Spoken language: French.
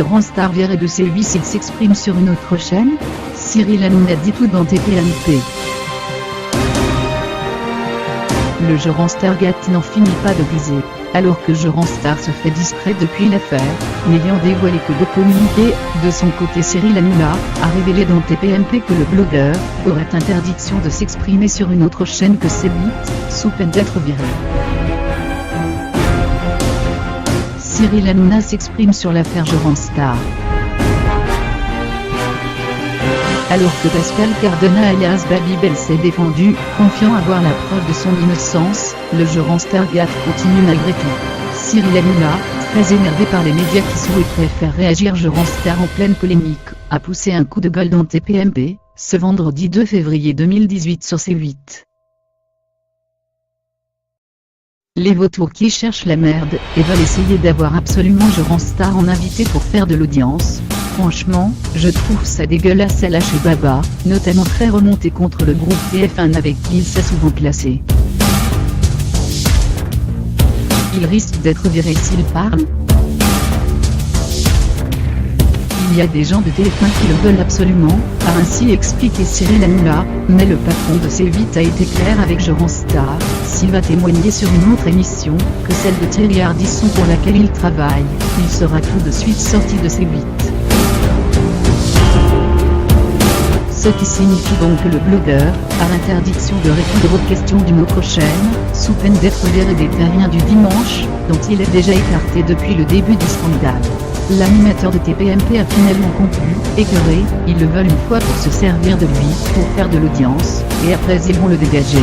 Jean Star virait de C8 s'il s'exprime sur une autre chaîne? Cyril Hanouna dit tout dans TPMP. Le jeu Stargate n'en finit pas de briser. Alors que Star se fait discret depuis l'affaire, n'ayant dévoilé que de communiqués, de son côté Cyril Hanouna a révélé dans TPMP que le blogueur aurait interdiction de s'exprimer sur une autre chaîne que C8, sous peine d'être viré. Cyril Hanouna s'exprime sur l'affaire Star. Alors que Pascal Cardona alias Babybel s'est défendu, confiant avoir la preuve de son innocence, le jeu Stargate continue malgré tout. Cyril Hanouna, très énervé par les médias qui souhaiteraient faire réagir Star en pleine polémique, a poussé un coup de gueule dans TPMP, ce vendredi 2 février 2018 sur C8. Les vautours qui cherchent la merde et veulent essayer d'avoir absolument Star en invité pour faire de l'audience. Franchement, je trouve ça dégueulasse à lâcher Baba, notamment très remonté contre le groupe TF1 avec qui il s'est souvent placé. Il risque d'être viré s'il parle. Il y a des gens de TF1 qui le veulent absolument, a ainsi expliqué Cyril Hanouna, mais le patron de C8 a été clair avec Star, s'il va témoigner sur une autre émission, que celle de Thierry Ardisson pour laquelle il travaille, il sera tout de suite sorti de C8. Ce qui signifie donc que le blogueur a l'interdiction de répondre aux questions d'une autre chaîne, sous peine d'être viré des terriens du dimanche, dont il est déjà écarté depuis le début du scandale. L'animateur de TPMP a finalement conclu, écœuré, ils le veulent une fois pour se servir de lui, pour faire de l'audience, et après ils vont le dégager.